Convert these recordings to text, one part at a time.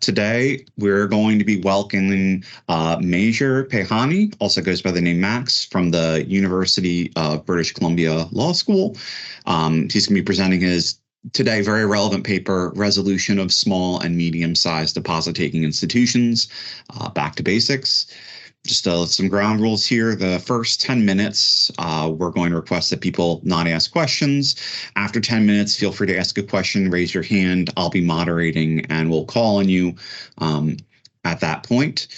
Today, we're going to be welcoming Maziar Peihani, also goes by the name Max, from the University of British Columbia Law School. He's going to be presenting his today very relevant paper, Resolution of Small and Medium-Sized Deposit-Taking Institutions, Back to Basics. Just some ground rules here. The first 10 minutes, we're going to request that people not ask questions. After 10 minutes, feel free to ask a question, raise your hand. I'll be moderating and we'll call on you at that point.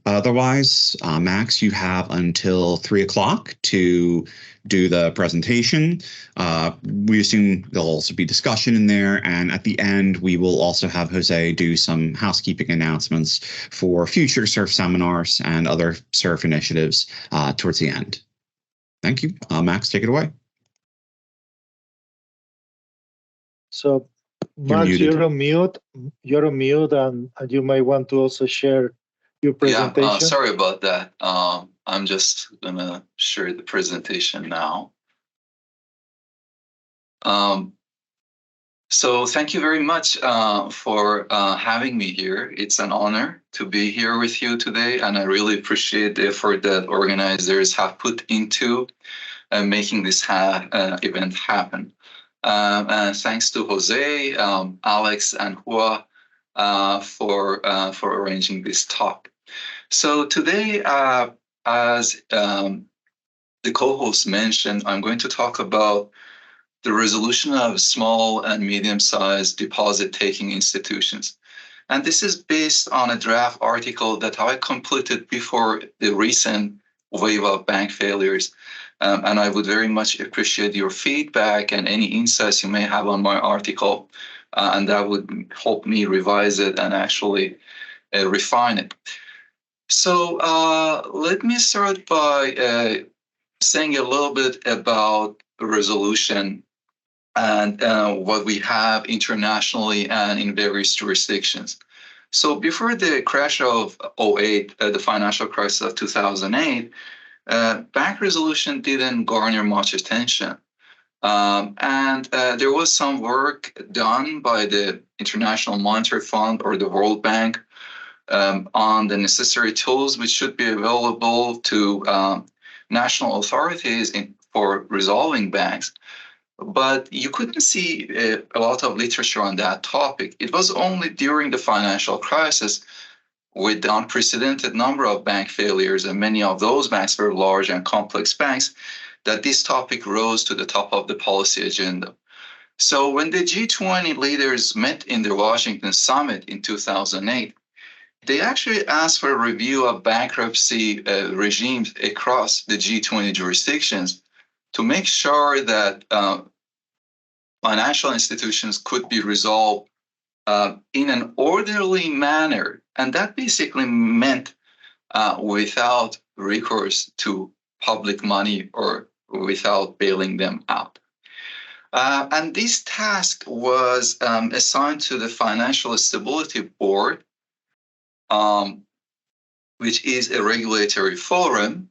Otherwise, Max, you have until 3 o'clock to do the presentation. We assume there'll also be discussion in there. And at the end, we will also have Jose do some housekeeping announcements for future SURF seminars and other SURF initiatives towards the end. Thank you. Max, take it away. So, Max, you're on mute. You're on mute, and you might want to also share your presentation. Yeah, sorry about that. I'm just going to share the presentation now. So thank you very much for having me here. It's an honor to be here with you today, and I really appreciate the effort that organizers have put into making this event happen. And thanks to Jose, Alex, and Hua for arranging this talk. So today, as the co-host mentioned, I'm going to talk about the resolution of small and medium-sized deposit-taking institutions. And this is based on a draft article that I completed before the recent wave of bank failures. And I would very much appreciate your feedback and any insights you may have on my article. And that would help me revise it and actually refine it. So let me start by saying a little bit about the resolution and what we have internationally and in various jurisdictions. So before the crash of 2008, the financial crisis of 2008, bank resolution didn't garner much attention. And there was some work done by the International Monetary Fund or the World Bank on the necessary tools which should be available to national authorities for resolving banks. But you couldn't see a lot of literature on that topic. It was only during the financial crisis with the unprecedented number of bank failures, and many of those banks were large and complex banks, that this topic rose to the top of the policy agenda. So when the G20 leaders met in the Washington summit in 2008, they actually asked for a review of bankruptcy regimes across the G20 jurisdictions to make sure that financial institutions could be resolved in an orderly manner. And that basically meant without recourse to public money or without bailing them out. And this task was assigned to the Financial Stability Board, which is a regulatory forum.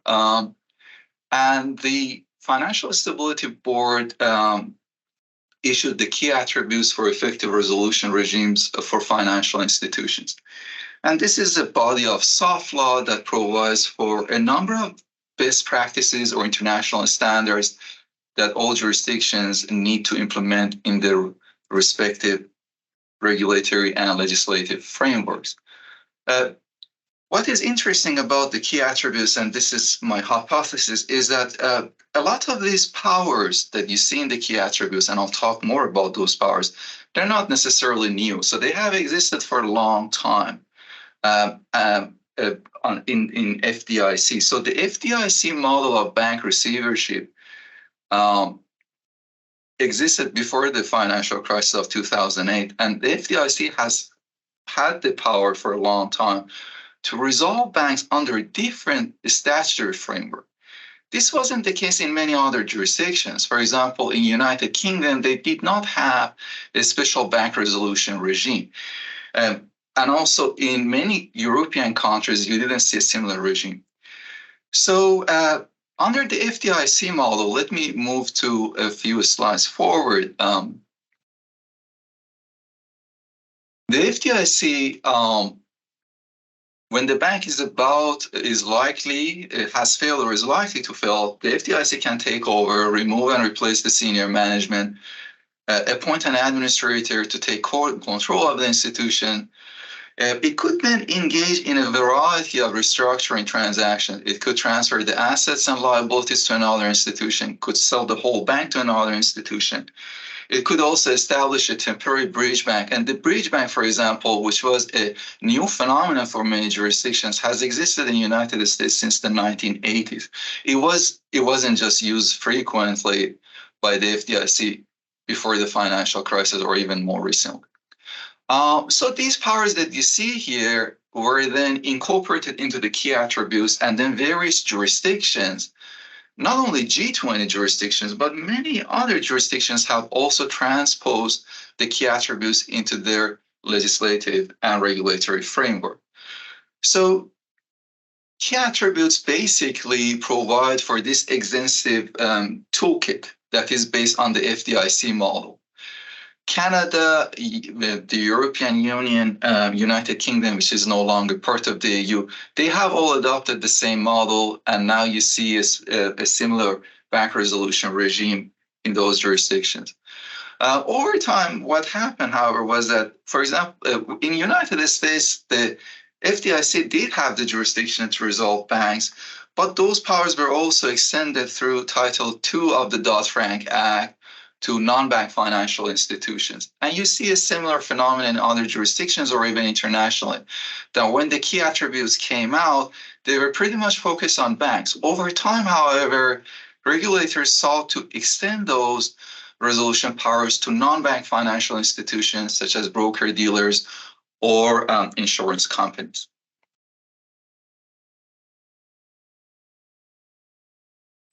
And the Financial Stability Board issued the key attributes for effective resolution regimes for financial institutions. And this is a body of soft law that provides for a number of best practices or international standards that all jurisdictions need to implement in their respective regulatory and legislative frameworks. What is interesting about the key attributes, and this is my hypothesis, is that a lot of these powers that you see in the key attributes, and I'll talk more about those powers, they're not necessarily new. So they have existed for a long time in FDIC. So the FDIC model of bank receivership existed before the financial crisis of 2008, and the FDIC has had the power for a long time to resolve banks under a different statutory framework. This wasn't the case in many other jurisdictions. For example, in United Kingdom, they did not have a special bank resolution regime. And also in many European countries, you didn't see a similar regime. So under the FDIC model, let me move to a few slides forward. The The FDIC, when the bank has failed or is likely to fail, the FDIC can take over, remove and replace the senior management, appoint an administrator to take control of the institution. It could then engage in a variety of restructuring transactions. It could transfer the assets and liabilities to another institution, could sell the whole bank to another institution. It could also establish a temporary bridge bank. And the bridge bank, for example, which was a new phenomenon for many jurisdictions, has existed in the United States since the 1980s. It wasn't just used frequently by the FDIC before the financial crisis or even more recently. So these powers that you see here were then incorporated into the key attributes, and then various jurisdictions, not only G20 jurisdictions, but many other jurisdictions have also transposed the key attributes into their legislative and regulatory framework. So key attributes basically provide for this extensive toolkit that is based on the FDIC model. Canada, the European Union, United Kingdom, which is no longer part of the EU, they have all adopted the same model, and now you see a similar bank resolution regime in those jurisdictions. Over time, what happened, however, was that, for example, in the United States, the FDIC did have the jurisdiction to resolve banks, but those powers were also extended through Title II of the Dodd-Frank Act to non-bank financial institutions. And you see a similar phenomenon in other jurisdictions or even internationally, that when the key attributes came out, they were pretty much focused on banks. Over time, however, regulators sought to extend those resolution powers to non-bank financial institutions such as broker-dealers or insurance companies.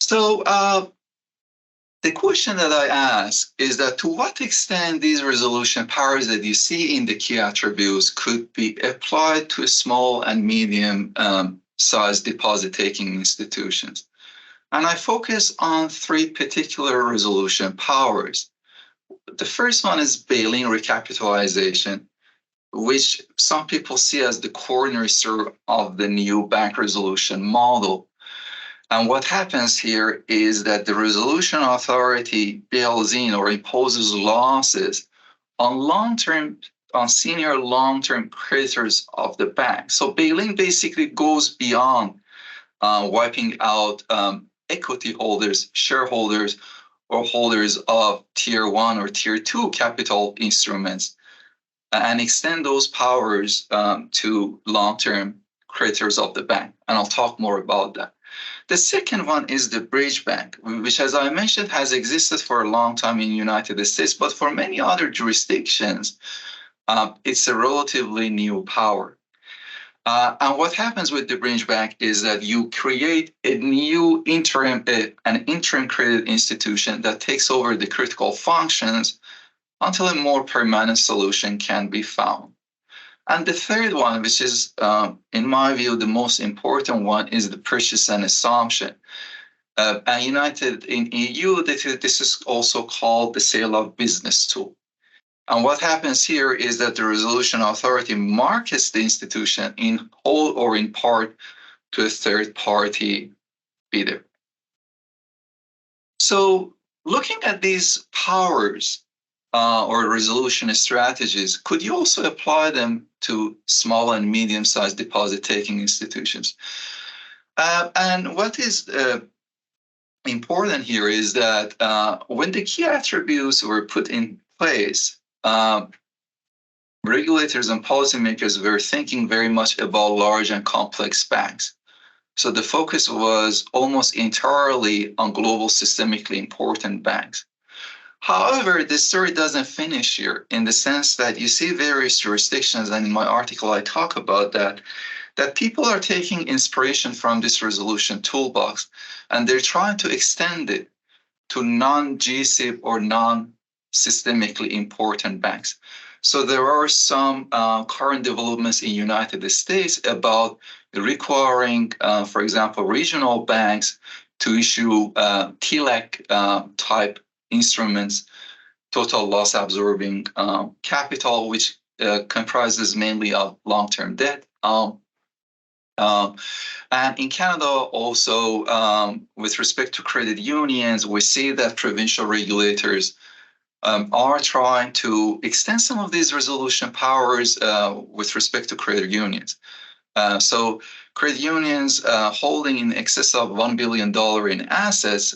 So the question that I ask is that to what extent these resolution powers that you see in the key attributes could be applied to small and medium sized deposit-taking institutions? And I focus on three particular resolution powers. The first one is bail-in recapitalization, which some people see as the cornerstone of the new bank resolution model. And what happens here is that the resolution authority bails in or imposes losses on senior long-term creditors of the bank. So bail-in basically goes beyond wiping out equity holders, shareholders, or holders of Tier 1 or Tier 2 capital instruments, and extend those powers to long-term creditors of the bank. And I'll talk more about that. The second one is the bridge bank, which, as I mentioned, has existed for a long time in the United States, but for many other jurisdictions, it's a relatively new power. And what happens with the bridge bank is that you create a new interim credit institution that takes over the critical functions until a more permanent solution can be found. And the third one, which is, in my view, the most important one, is the purchase and assumption. And in EU, this is also called the sale of business tool. And what happens here is that the resolution authority markets the institution in whole or in part to a third-party bidder. So looking at these powers, or resolution strategies, could you also apply them to small and medium-sized deposit-taking institutions? And what is important here is that when the key attributes were put in place, regulators and policymakers were thinking very much about large and complex banks. So the focus was almost entirely on global systemically important banks. However, the story doesn't finish here, in the sense that you see various jurisdictions, and in my article I talk about that people are taking inspiration from this resolution toolbox, and they're trying to extend it to non-GSIB or non-systemically important banks. So there are some current developments in the United States about requiring, for example, regional banks to issue TLAC type instruments, total loss absorbing capital, which comprises mainly of long-term debt. And in Canada also, with respect to credit unions, we see that provincial regulators are trying to extend some of these resolution powers with respect to credit unions. So credit unions holding in excess of $1 billion in assets,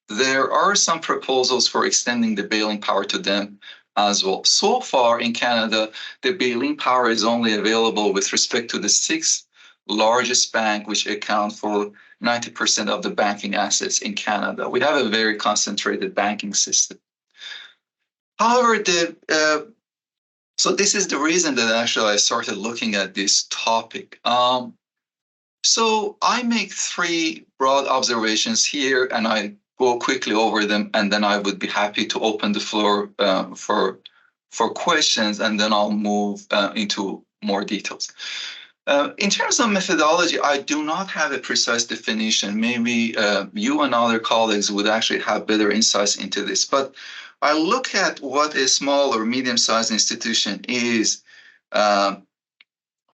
there are some proposals for extending the bailing power to them as well. So far in Canada, the bailing power is only available with respect to the 6 largest banks, which account for 90% of the banking assets in Canada. We have a very concentrated banking system. However, so this is the reason that actually I started looking at this topic. So I make 3 broad observations here, and I go quickly over them, and then I would be happy to open the floor for questions, and then I'll move into more details. In terms of methodology, I do not have a precise definition. Maybe you and other colleagues would actually have better insights into this, but I look at what a small or medium-sized institution is by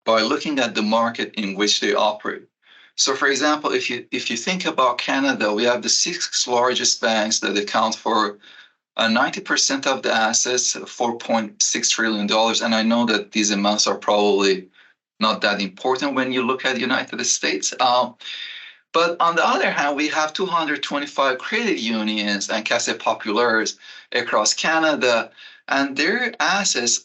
looking at the market in which they operate. So, for example, if you think about Canada, we have the 6 largest banks that account for 90% of the assets, $4.6 trillion. And I know that these amounts are probably not that important when you look at the United States. But on the other hand, we have 225 credit unions and Caisse Populaires across Canada, and their assets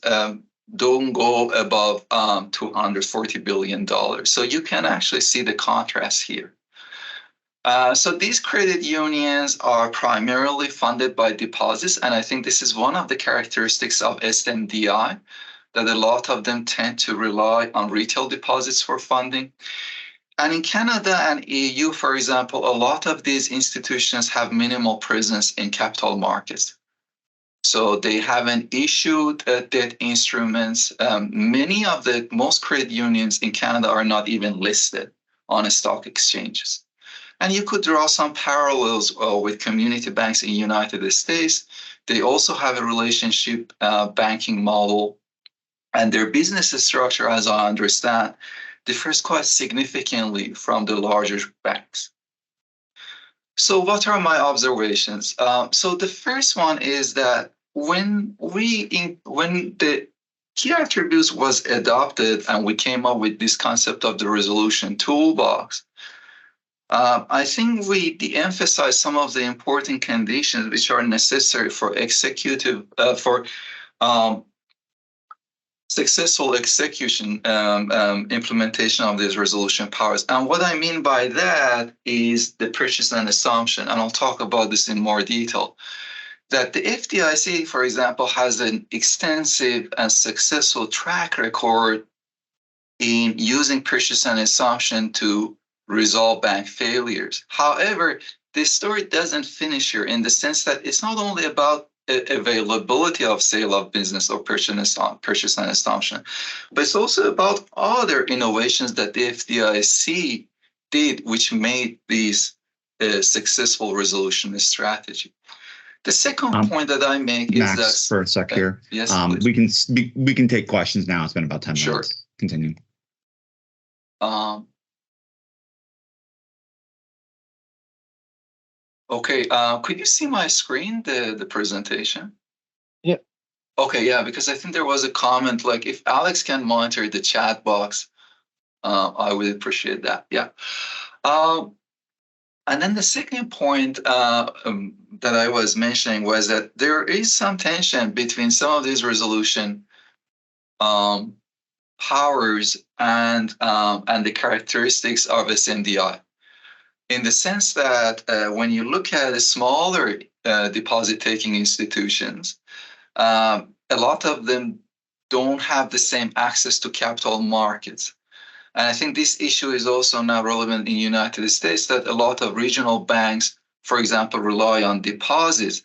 don't go above $240 billion. So you can actually see the contrast here. So these credit unions are primarily funded by deposits, and I think this is one of the characteristics of SMDI, that a lot of them tend to rely on retail deposits for funding. And in Canada and EU, for example, a lot of these institutions have minimal presence in capital markets. So they haven't issued debt instruments. Many of the most credit unions in Canada are not even listed on stock exchanges. And you could draw some parallels with community banks in the United States. They also have a relationship banking model, and their business structure, as I understand, differs quite significantly from the larger banks. So what are my observations? So the first one is that when the key attributes was adopted and we came up with this concept of the resolution toolbox, I think we de-emphasized some of the important conditions which are necessary for successful execution, implementation of these resolution powers. And what I mean by that is the purchase and assumption, and I'll talk about this in more detail, that the FDIC, for example, has an extensive and successful track record in using purchase and assumption to resolve bank failures. However, this story doesn't finish here, in the sense that it's not only about availability of sale of business or purchase and assumption, but it's also about other innovations that the FDIC did, which made these a successful resolution strategy. The second point that I make Max, is that for a sec here. Yes, we can take questions now. It's been about 10 minutes. Sure. Continue. Okay, could you see my screen, the presentation? Yeah. Okay, yeah, because I think there was a comment, like, if Alex can monitor the chat box, I would appreciate that. Yeah. And then the second point that I was mentioning was that there is some tension between some of these resolution powers and the characteristics of SMDI. In the sense that when you look at the smaller deposit-taking institutions, a lot of them don't have the same access to capital markets. And I think this issue is also now relevant in the United States, that a lot of regional banks, for example, rely on deposits.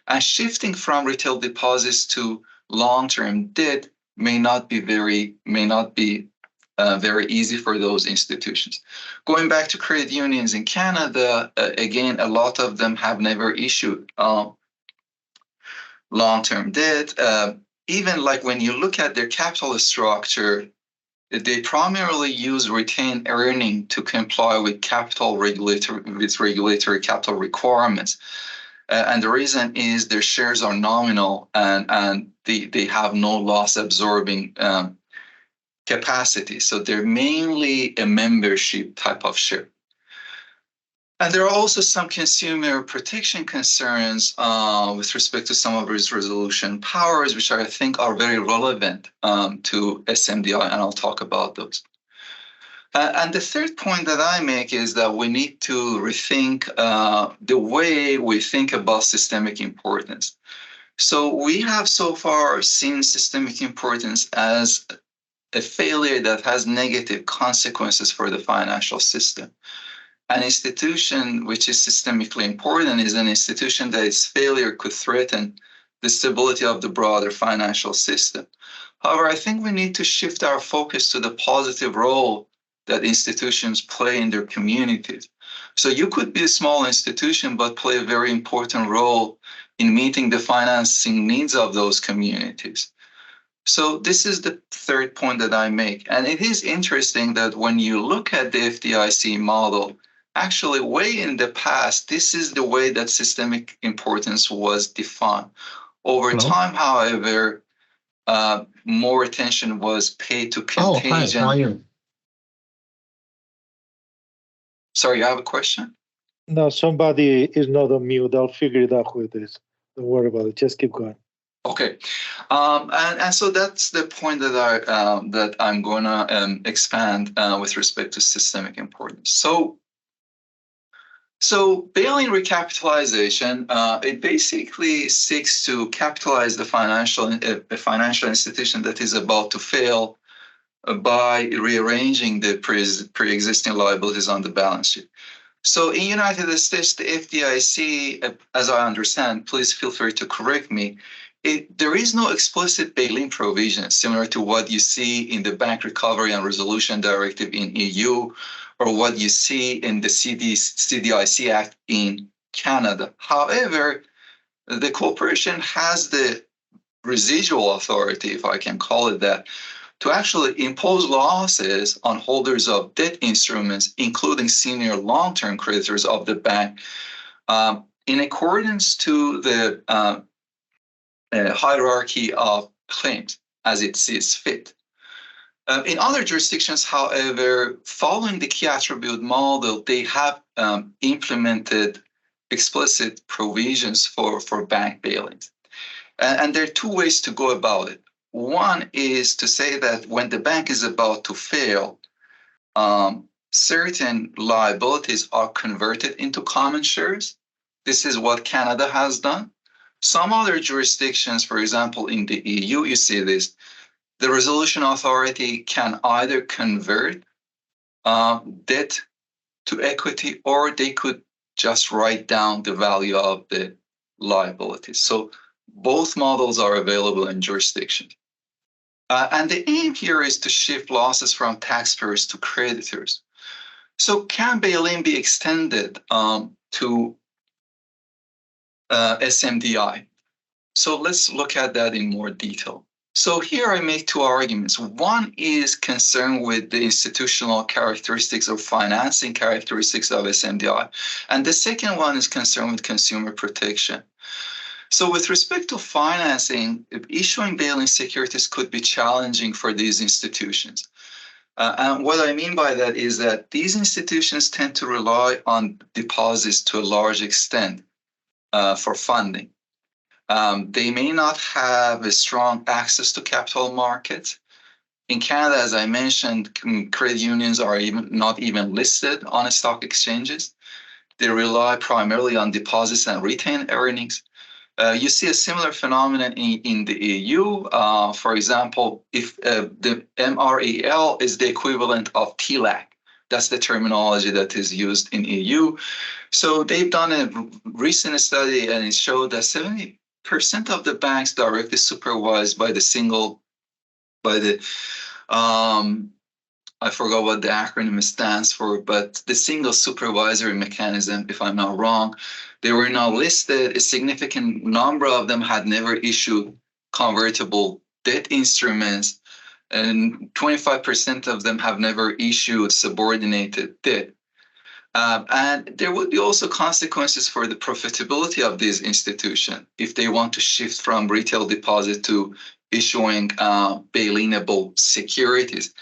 And shifting from retail deposits to long-term debt may not be very easy for those institutions. Going back to credit unions in Canada, again, a lot of them have never issued long-term debt. even like when you look at their capital structure, they primarily use retained earning to comply with regulatory capital requirements. And the reason is their shares are nominal and they have no loss absorbing capacity. So they're mainly a membership type of share. And there are also some consumer protection concerns with respect to some of these resolution powers, which I think are very relevant to SMDI, and I'll talk about those. And the third point that I make is that we need to rethink the way we think about systemic importance. So we have so far seen systemic importance as a failure that has negative consequences for the financial system. An institution which is systemically important is an institution that its failure could threaten the stability of the broader financial system. However, I think we need to shift our focus to the positive role that institutions play in their communities. So you could be a small institution, but play a very important role in meeting the financing needs of those communities. So this is the third point that I make. And it is interesting that when you look at the FDIC model, actually, way in the past, this is the way that systemic importance was defined. Over time, however, more attention was paid to contagion. Hi, how are you? Sorry, you have a question? No, somebody is not on mute. I'll figure it out who it is. Don't worry about it. Just keep going. Okay, and so that's the point that I'm going to expand with respect to systemic importance. So bail-in recapitalization, it basically seeks to capitalize a financial institution that is about to fail by rearranging the pre-existing liabilities on the balance sheet. So in United States, the FDIC, as I understand, please feel free to correct me, there is no explicit bail-in provision similar to what you see in the Bank Recovery and Resolution Directive in EU, or what you see in the CDIC Act in Canada. However, the corporation has the residual authority, if I can call it that, to actually impose losses on holders of debt instruments, including senior long-term creditors of the bank, in accordance to the hierarchy of claims as it sees fit. In other jurisdictions, however, following the key attribute model, they have implemented explicit provisions for bank bail-ins. And there are two ways to go about it. One is to say that when the bank is about to fail, certain liabilities are converted into common shares. This is what Canada has done. Some other jurisdictions, for example, in the EU, you see this. The resolution authority can either convert debt to equity, or they could just write down the value of the liabilities. So both models are available in jurisdictions. And the aim here is to shift losses from taxpayers to creditors. So can bail-in be extended to SMDI? So let's look at that in more detail. So here I make two arguments. One is concerned with the institutional characteristics or financing characteristics of SMDI. And the second one is concerned with consumer protection. So with respect to financing, issuing bail-in securities could be challenging for these institutions. And what I mean by that is that these institutions tend to rely on deposits to a large extent for funding. They may not have a strong access to capital markets. In Canada, as I mentioned, credit unions are not even listed on stock exchanges. They rely primarily on deposits and retained earnings. You see a similar phenomenon in the EU. For example, if the MREL is the equivalent of TLAC, that's the terminology that is used in EU. So they've done a recent study, and it showed that 70% of the banks directly supervised by I forgot what the acronym stands for, but the single supervisory mechanism, if I'm not wrong, they were not listed. A significant number of them had never issued convertible debt instruments, and 25% of them have never issued subordinated debt. And there would be also consequences for the profitability of these institutions if they want to shift from retail deposit to issuing bail-inable securities,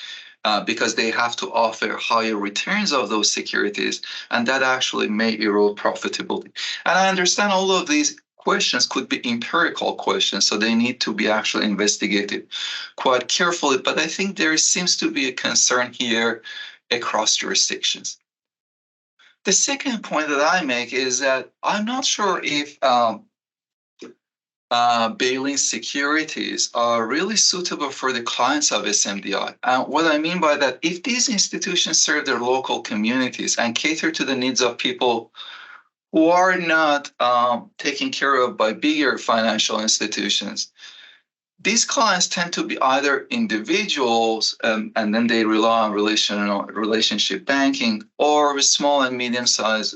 because they have to offer higher returns of those securities, and that actually may erode profitability. And I understand all of these questions could be empirical questions, so they need to be actually investigated quite carefully. But I think there seems to be a concern here across jurisdictions. The second point that I make is that I'm not sure if bail-in securities are really suitable for the clients of SMDI. What I mean by that, if these institutions serve their local communities and cater to the needs of people who are not taken care of by bigger financial institutions, these clients tend to be either individuals, and then they rely on relationship banking, or small and medium-sized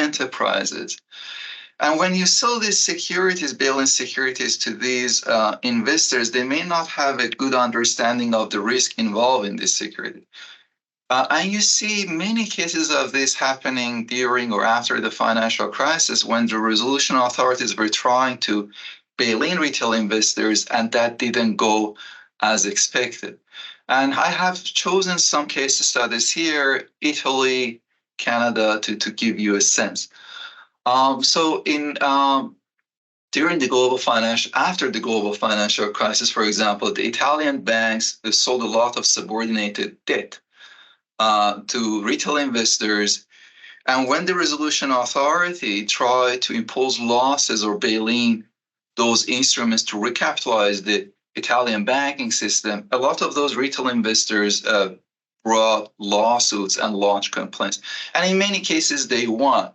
enterprises. And when you sell these securities, bail-in securities, to these investors, they may not have a good understanding of the risk involved in this security. And you see many cases of this happening during or after the financial crisis, when the resolution authorities were trying to bail in retail investors, and that didn't go as expected. And I have chosen some case studies here, Italy, Canada, to give you a sense. So during the after the global financial crisis, for example, the Italian banks sold a lot of subordinated debt to retail investors. And when the resolution authority tried to impose losses or bail in those instruments to recapitalize the Italian banking system, a lot of those retail investors brought lawsuits and launched complaints. And in many cases, they won.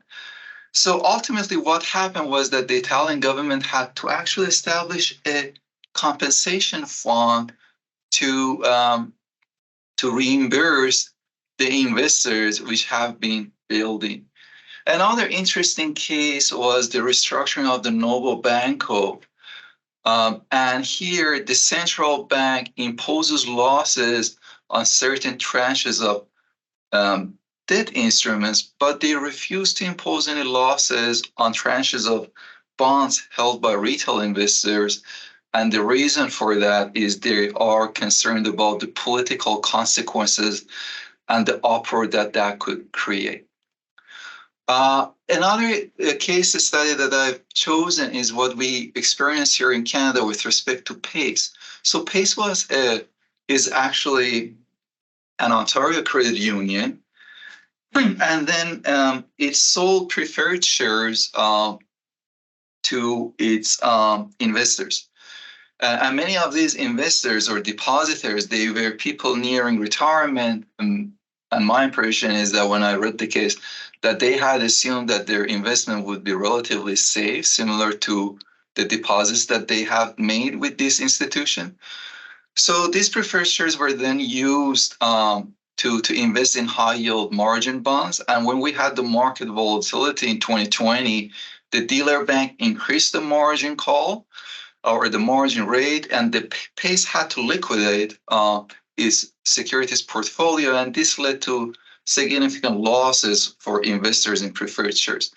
So ultimately, what happened was that the Italian government had to actually establish a compensation fund to reimburse the investors which have been bailed in. Another interesting case was the restructuring of the Novo Banco. And here, the central bank imposes losses on certain tranches of debt instruments, but they refuse to impose any losses on tranches of bonds held by retail investors. And the reason for that is they are concerned about the political consequences and the uproar that could create. Another case study that I've chosen is what we experience here in Canada with respect to PACE. So PACE is actually an Ontario credit union, and then it sold preferred shares to its investors. And many of these investors or depositors, they were people nearing retirement. And my impression is that when I read the case, that they had assumed that their investment would be relatively safe, similar to the deposits that they have made with this institution. So these preferred shares were then used to invest in high-yield margin bonds. And when we had the market volatility in 2020, the dealer bank increased the margin call or the margin rate, and the PACE had to liquidate its securities portfolio, and this led to significant losses for investors in preferred shares.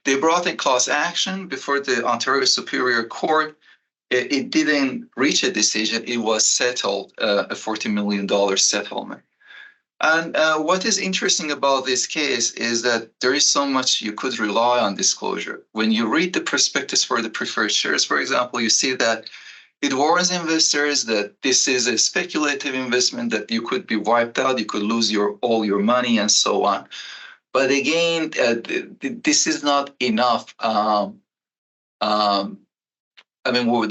They brought in class action before the Ontario Superior Court. It didn't reach a decision. It was settled, a $40 million settlement. And what is interesting about this case is that there is so much you could rely on disclosure. When you read the prospectus for the preferred shares, for example, you see that it warns investors that this is a speculative investment, that you could be wiped out, you could lose all your money, and so on. But again, this is not enough. The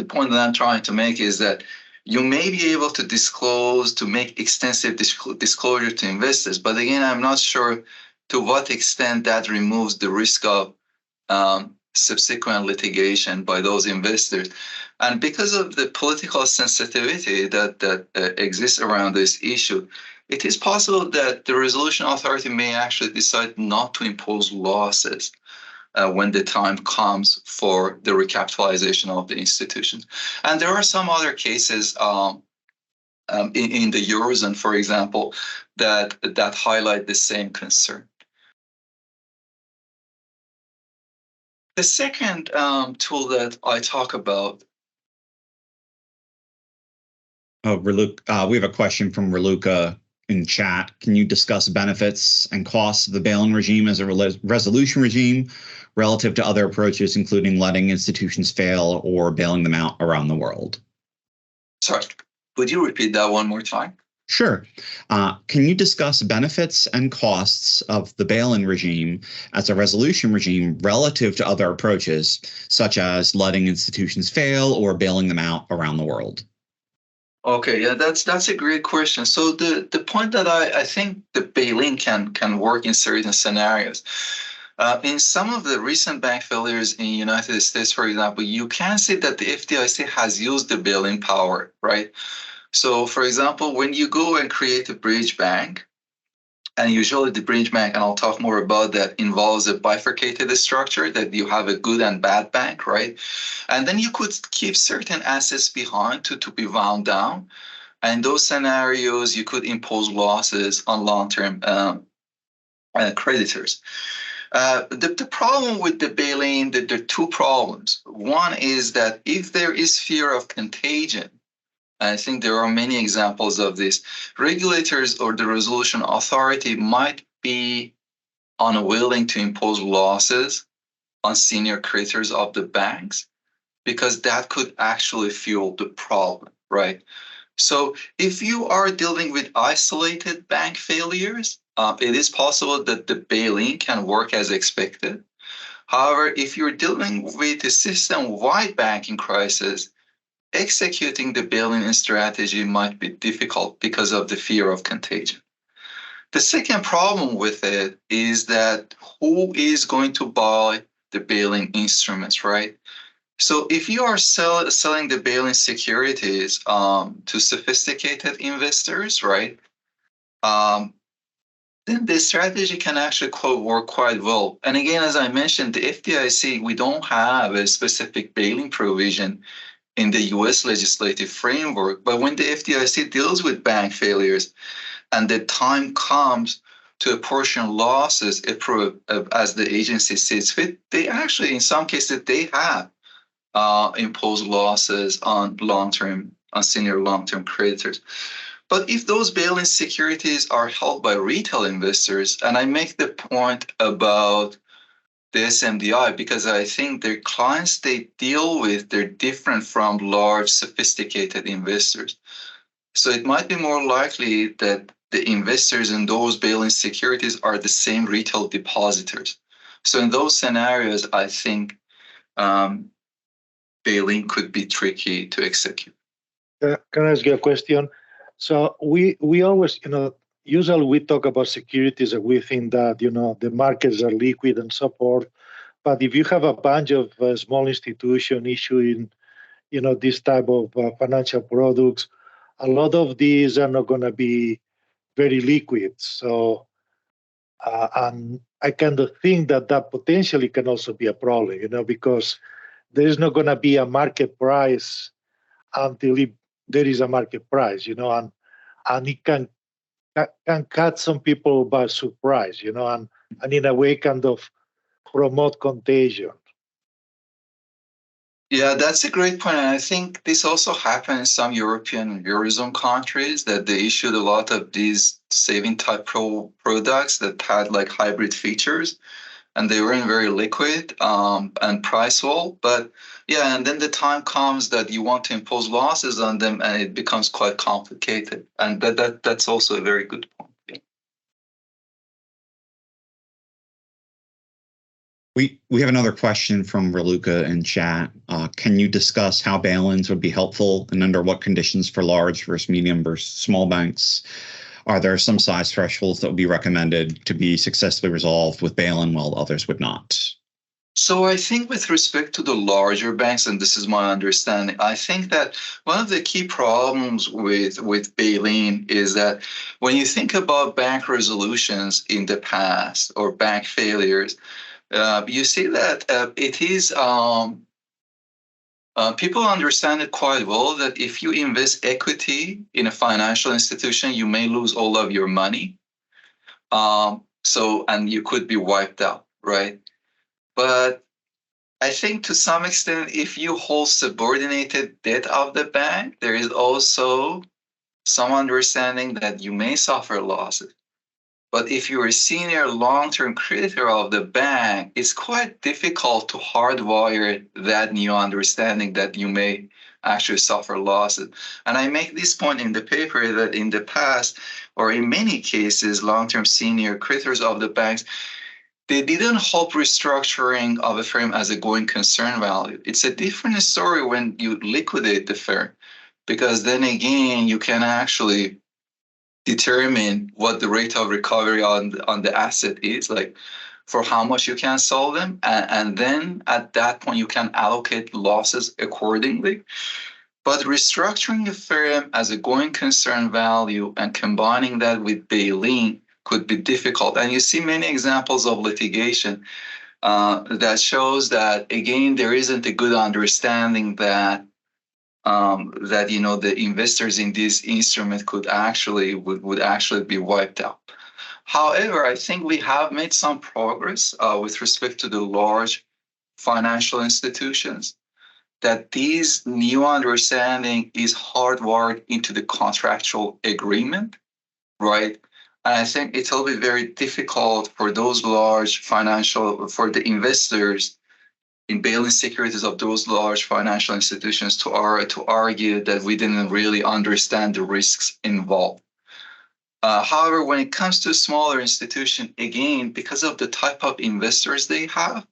point that I'm trying to make is that you may be able to disclose, to make extensive disclosure to investors, but again, I'm not sure to what extent that removes the risk of subsequent litigation by those investors. And because of the political sensitivity that exists around this issue, it is possible that the resolution authority may actually decide not to impose losses when the time comes for the recapitalization of the institutions. And there are some other cases in the Eurozone, for example, that highlight the same concern. The second tool that I talk about. We have a question from Raluca in chat. Can you discuss benefits and costs of the bail-in regime as a resolution regime relative to other approaches, including letting institutions fail or bailing them out around the world? Sorry, would you repeat that one more time? Sure. Can you discuss benefits and costs of the bail-in regime as a resolution regime relative to other approaches, such as letting institutions fail or bailing them out around the world? Okay, yeah, that's a great question. So the point that I think the bail-in can work in certain scenarios. In some of the recent bank failures in the United States, for example, you can see that the FDIC has used the bail-in power, right? So, for example, when you go and create a bridge bank, and usually the bridge bank, and I'll talk more about that, involves a bifurcated structure that you have a good and bad bank, right? And then you could keep certain assets behind to be wound down. And in those scenarios, you could impose losses on long-term creditors. The problem with the bail-in, there are two problems. One is that if there is fear of contagion, I think there are many examples of this, regulators or the resolution authority might be unwilling to impose losses on senior creditors of the banks because that could actually fuel the problem, right? So if you are dealing with isolated bank failures, it is possible that the bail-in can work as expected. However, if you're dealing with a system-wide banking crisis, executing the bail-in strategy might be difficult because of the fear of contagion. The second problem with it is that who is going to buy the bail-in instruments, right? So if you are selling the bail-in securities to sophisticated investors, right, then the strategy can actually work quite well. And again, as I mentioned, the FDIC, we don't have a specific bail-in provision in the US legislative framework. But when the FDIC deals with bank failures and the time comes to apportion losses as the agency sees fit, they actually, in some cases, they have imposed losses on senior long-term creditors. But if those bail-in securities are held by retail investors, and I make the point about the SMDI because I think their clients they deal with, they're different from large, sophisticated investors. So it might be more likely that the investors in those bail-in securities are the same retail depositors. So in those scenarios, I think bail-in could be tricky to execute. Can I ask you a question? So we always, usually we talk about securities and we think that, the markets are liquid and so forth. But if you have a bunch of small institutions issuing, this type of financial products, a lot of these are not going to be very liquid. So, and I kind of think that potentially can also be a problem, because there is not going to be a market price until there is a market price, and it can catch some people by surprise, and in a way kind of promote contagion. Yeah, that's a great point. And I think this also happened in some European and Eurozone countries that they issued a lot of these saving type products that had like hybrid features and they weren't very liquid and priceful. But yeah, and then the time comes that you want to impose losses on them and it becomes quite complicated. And that's also a very good point. We have another question from Raluca in chat. Can you discuss how bail-ins would be helpful and under what conditions for large versus medium versus small banks? Are there some size thresholds that would be recommended to be successfully resolved with bail-in while others would not? So I think with respect to the larger banks, and this is my understanding, I think that one of the key problems with bail-in is that when you think about bank resolutions in the past or bank failures, you see that it is, people understand it quite well, that if you invest equity in a financial institution, you may lose all of your money. And you could be wiped out, right? But I think to some extent, if you hold subordinated debt of the bank, there is also some understanding that you may suffer losses. But if you're a senior long-term creditor of the bank, it's quite difficult to hardwire that new understanding that you may actually suffer losses. And I make this point in the paper that in the past, or in many cases, long-term senior creditors of the banks, they didn't hold restructuring of a firm as a going concern value. It's a different story when you liquidate the firm, because then again, you can actually determine what the rate of recovery on the asset is, like for how much you can sell them. And then at that point, you can allocate losses accordingly. But restructuring a firm as a going concern value and combining that with bail-in could be difficult. And you see many examples of litigation that shows that, again, there isn't a good understanding that the investors in this instrument would actually be wiped out. However, I think we have made some progress with respect to the large financial institutions, that this new understanding is hardwired into the contractual agreement, right? And I think it will be very difficult for those for the investors in bail-in securities of those large financial institutions to argue that we didn't really understand the risks involved. However, when it comes to smaller institutions, again, because of the type of investors they have,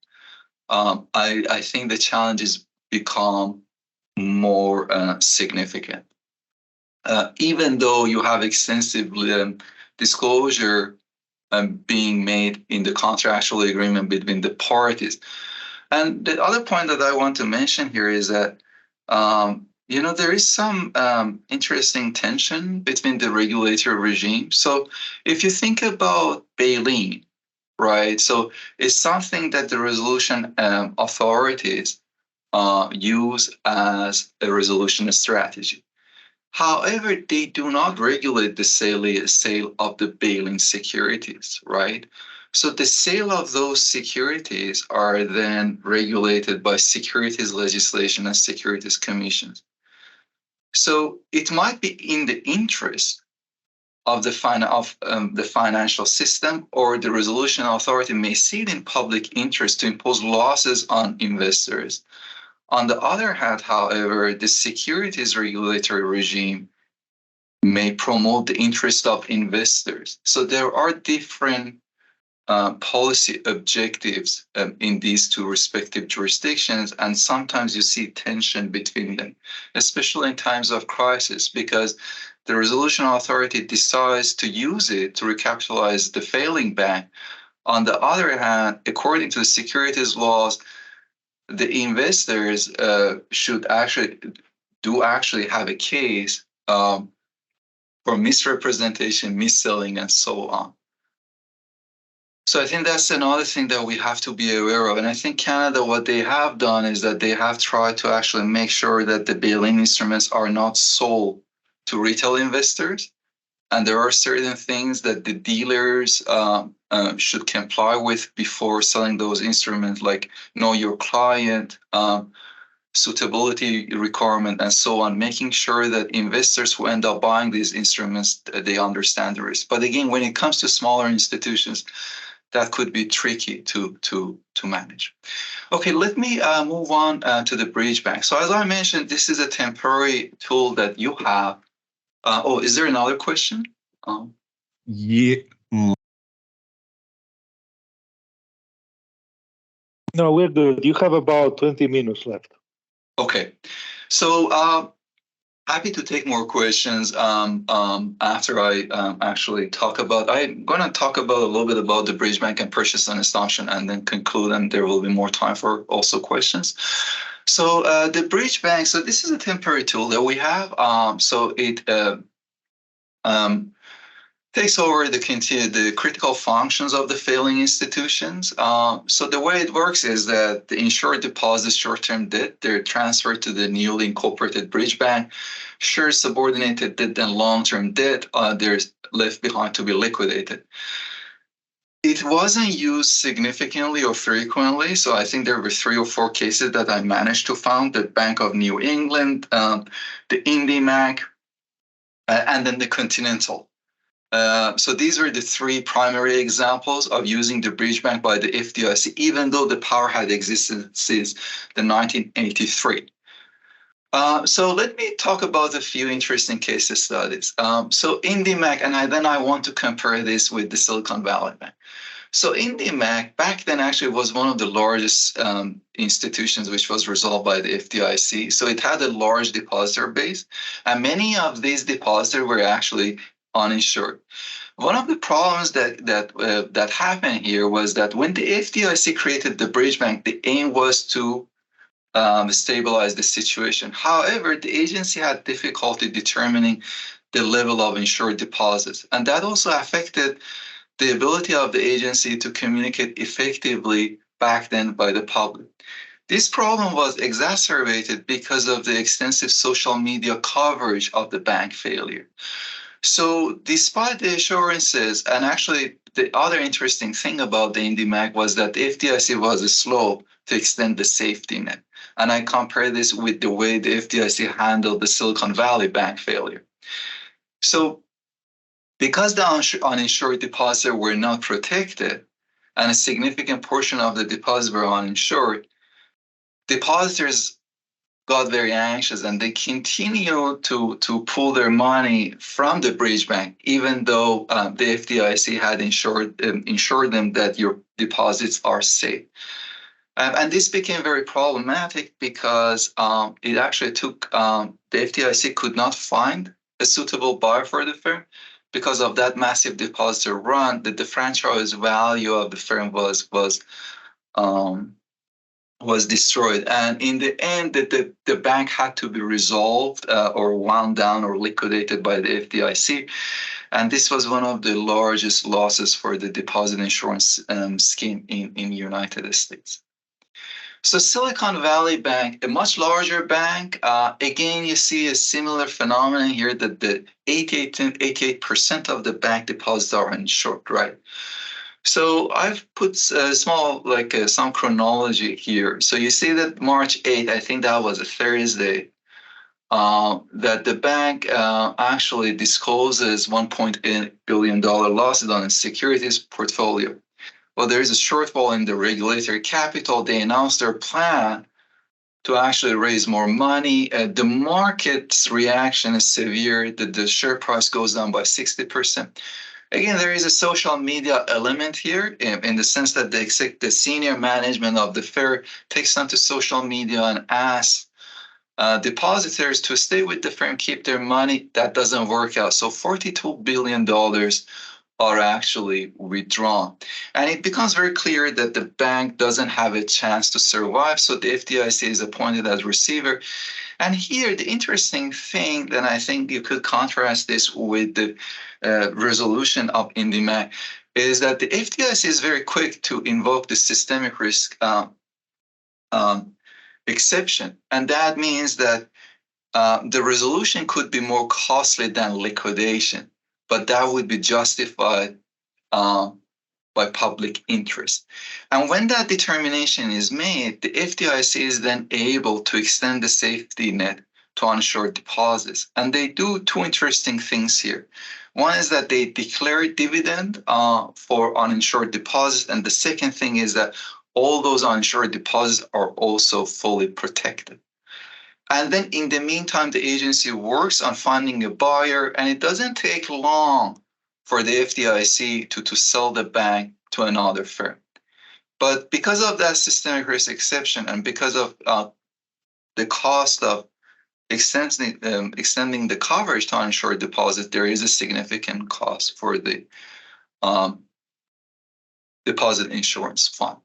I think the challenges become more significant. Even though you have extensive disclosure being made in the contractual agreement between the parties. And the other point that I want to mention here is that, there is some interesting tension between the regulatory regime. So if you think about bail-in, right? So it's something that the resolution authorities use as a resolution strategy. However, they do not regulate the sale of the bail-in securities, right? So the sale of those securities are then regulated by securities legislation and securities commissions. So it might be in the interest of the financial system, or the resolution authority may see it in public interest to impose losses on investors. On the other hand, however, the securities regulatory regime may promote the interest of investors. So there are different policy objectives in these two respective jurisdictions, and sometimes you see tension between them, especially in times of crisis, because the resolution authority decides to use it to recapitalize the failing bank. On the other hand, according to the securities laws, the investors should actually have a case for misrepresentation, mis-selling, and so on. So I think that's another thing that we have to be aware of. And I think Canada, what they have done is that they have tried to actually make sure that the bail-in instruments are not sold to retail investors. And there are certain things that the dealers should comply with before selling those instruments, like know your client, suitability requirement, and so on, making sure that investors who end up buying these instruments, they understand the risk. But again, when it comes to smaller institutions, that could be tricky to manage. Okay, let me move on to the bridge bank. So as I mentioned, this is a temporary tool that you have. Is there another question? Yeah. No, we're good. You have about 20 minutes left. Okay, so happy to take more questions after I actually talk about. I'm going to talk about a little bit about the bridge bank and purchase and assumption, and then conclude, and there will be more time for also questions. So the bridge bank. So this is a temporary tool that we have. takes over the critical functions of the failing institutions. So the way it works is that the insured deposits short-term debt, they're transferred to the newly incorporated bridge bank. Sure subordinated debt and long-term debt, they're left behind to be liquidated. It wasn't used significantly or frequently, so I think there were 3 or 4 cases that I managed to find: the Bank of New England, the IndyMac, and then the Continental. So these were the 3 primary examples of using the bridge bank by the FDIC, even though the power had existed since the 1983. So let me talk about a few interesting case studies. So IndyMac, and then I want to compare this with the Silicon Valley Bank. So IndyMac back then actually was one of the largest institutions which was resolved by the FDIC. So it had a large depositor base, and many of these depositors were actually uninsured. One of the problems that happened here was that when the FDIC created the bridge bank, the aim was to stabilize the situation. However, the agency had difficulty determining the level of insured deposits, and that also affected the ability of the agency to communicate effectively back then by the public. This problem was exacerbated because of the extensive social media coverage of the bank failure. So despite the assurances, and actually the other interesting thing about the IndyMac was that the FDIC was slow to extend the safety net. And I compare this with the way the FDIC handled the Silicon Valley Bank failure. So because the uninsured depositors were not protected and a significant portion of the deposits were uninsured, depositors got very anxious and they continued to pull their money from the bridge bank, even though the FDIC had insured them that your deposits are safe. And this became very problematic because it actually took, the FDIC could not find a suitable buyer for the firm. Because of that massive depositor run, the franchise value of the firm was destroyed. And in the end, the bank had to be resolved or wound down or liquidated by the FDIC. And this was one of the largest losses for the deposit insurance scheme in the United States. So Silicon Valley Bank, a much larger bank, again, you see a similar phenomenon here that the 88% of the bank deposits are uninsured, right? So I've put some chronology here. So you see that March 8th, I think that was a Thursday, that the bank actually discloses $1.8 billion losses on its securities portfolio. Well, there is a shortfall in the regulatory capital. They announced their plan to actually raise more money. The market's reaction is severe. The share price goes down by 60%. Again, there is a social media element here in the sense that the senior management of the firm takes onto social media and asks depositors to stay with the firm, keep their money. That doesn't work out. So $42 billion are actually withdrawn. And it becomes very clear that the bank doesn't have a chance to survive, so the FDIC is appointed as receiver. And here, the interesting thing that I think you could contrast this with the resolution of IndyMac is that the FDIC is very quick to invoke the systemic risk exception. And that means that the resolution could be more costly than liquidation, but that would be justified by public interest. And when that determination is made, the FDIC is then able to extend the safety net to uninsured deposits. And they do 2 interesting things here. One is that they declare dividend for uninsured deposits. And the second thing is that all those uninsured deposits are also fully protected. And then in the meantime, the agency works on finding a buyer, and it doesn't take long for the FDIC to sell the bank to another firm. But because of that systemic risk exception and because of the cost of extending the coverage to uninsured deposits, there is a significant cost for the deposit insurance fund.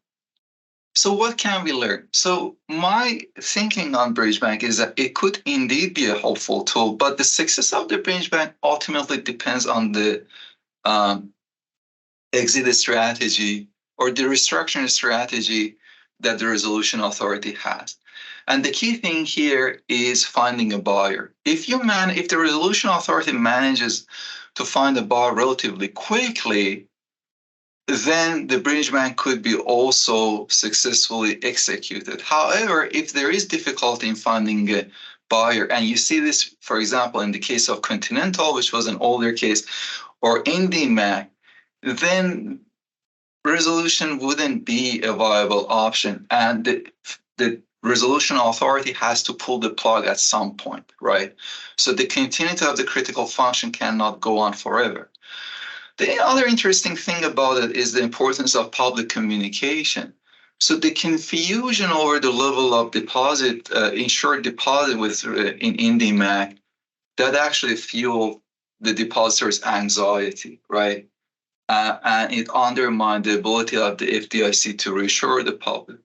So what can we learn? So my thinking on Bridge Bank is that it could indeed be a helpful tool, but the success of the Bridge Bank ultimately depends on the exit strategy or the restructuring strategy that the resolution authority has. And the key thing here is finding a buyer. If the resolution authority manages to find a buyer relatively quickly, then the bridge bank could be also successfully executed. However, if there is difficulty in finding a buyer, and you see this, for example, in the case of Continental, which was an older case, or IndyMac, then resolution wouldn't be a viable option, and the resolution authority has to pull the plug at some point, right? So the continuity of the critical function cannot go on forever. The other interesting thing about it is the importance of public communication. So the confusion over the level of deposit, insured deposit in IndyMac, that actually fueled the depositor's anxiety, right? And it undermined the ability of the FDIC to reassure the public.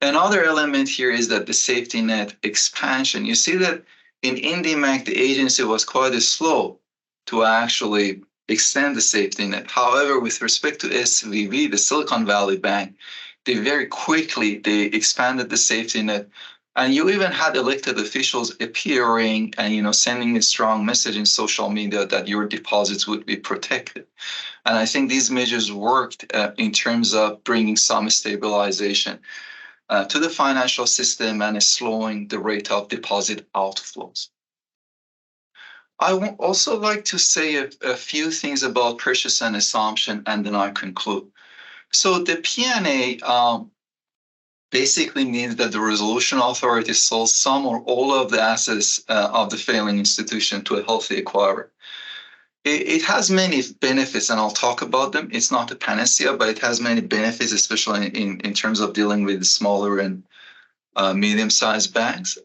Another element here is that the safety net expansion. You see that in IndyMac, the agency was quite slow to actually extend the safety net. However, with respect to SVB, the Silicon Valley Bank, they very quickly expanded the safety net. And you even had elected officials appearing and sending a strong message in social media that your deposits would be protected. And I think these measures worked in terms of bringing some stabilization to the financial system and slowing the rate of deposit outflows. I would also like to say a few things about purchase and assumption, and then I conclude. So the P&A basically means that the resolution authority sells some or all of the assets of the failing institution to a healthy acquirer. It has many benefits, and I'll talk about them. It's not a panacea, but it has many benefits, especially in terms of dealing with smaller and medium-sized banks.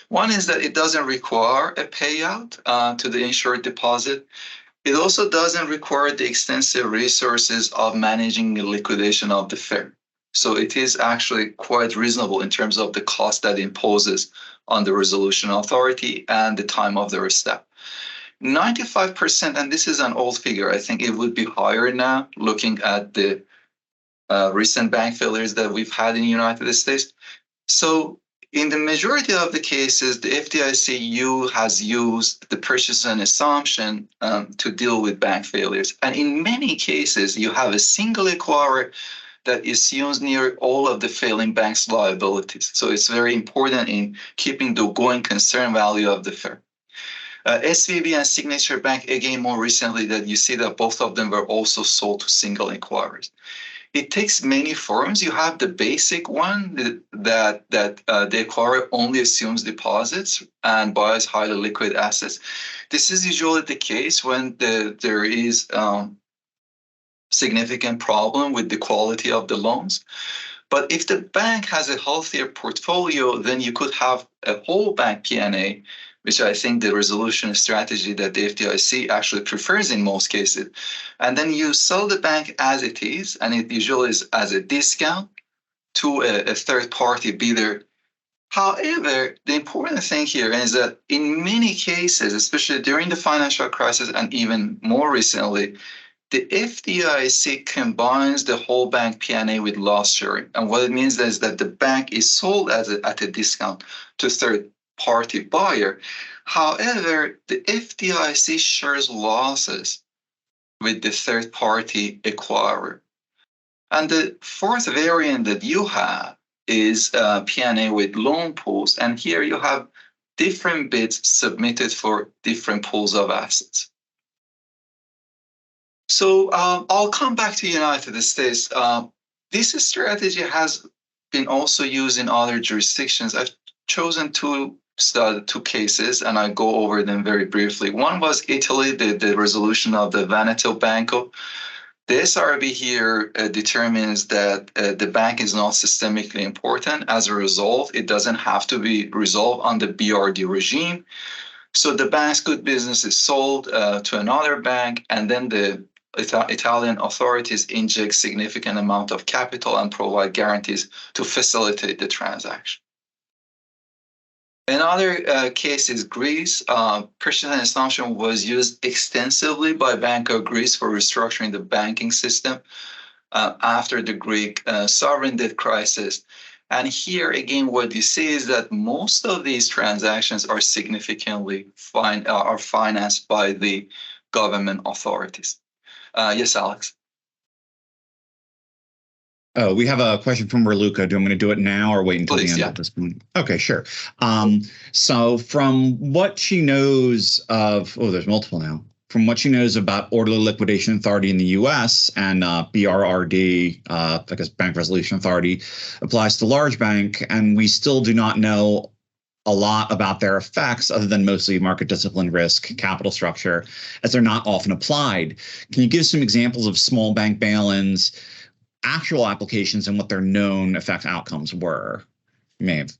One is that it doesn't require a payout to the insured deposit. It also doesn't require the extensive resources of managing the liquidation of the firm. So it is actually quite reasonable in terms of the cost that imposes on the resolution authority and the time of their step. 95%, and this is an old figure, I think it would be higher now, looking at the recent bank failures that we've had in the United States. So in the majority of the cases, the FDIC has used the purchase and assumption to deal with bank failures. And in many cases, you have a single acquirer that assumes nearly all of the failing bank's liabilities. So it's very important in keeping the going concern value of the firm. SVB and Signature Bank, again, more recently, that you see that both of them were also sold to single acquirers. It takes many forms. You have the basic one that the acquirer only assumes deposits and buys highly liquid assets. This is usually the case when there is significant problem with the quality of the loans. But if the bank has a healthier portfolio, then you could have a whole bank P&A, which I think the resolution strategy that the FDIC actually prefers in most cases. And then you sell the bank as it is, and it usually is as a discount to a third-party bidder. However, the important thing here is that in many cases, especially during the financial crisis and even more recently, the FDIC combines the whole bank P&A with loss sharing. And what it means is that the bank is sold at a discount to third-party buyer. However, the FDIC shares losses with the third-party acquirer. And the fourth variant that you have is P&A with loan pools. And here you have different bids submitted for different pools of assets. So I'll come back to the United States. This strategy has been also used in other jurisdictions. I've chosen two cases, and I go over them very briefly. One was Italy, the resolution of the Veneto Banco. The SRB here determines that the bank is not systemically important. As a result, it doesn't have to be resolved on the BRD regime. So the bank's good business is sold to another bank, and then the Italian authorities inject significant amount of capital and provide guarantees to facilitate the transaction. Another case is Greece. Purchase assumption was used extensively by Bank of Greece for restructuring the banking system after the Greek sovereign debt crisis. And here again, what you see is that most of these transactions are significantly financed by the government authorities. Yes, Alex. Oh, we have a question from Raluca. Do I'm going to do it now or wait until Please, the end at this point? Okay, sure. So from what she knows of, there's multiple now. From what she knows about Orderly Liquidation Authority in the U.S. and BRRD, I guess Bank Resolution Authority, applies to large bank, and we still do not know a lot about their effects other than mostly market discipline risk, capital structure, as they're not often applied. Can you give some examples of small bank bail-ins, actual applications, and what their known effect outcomes were? You may have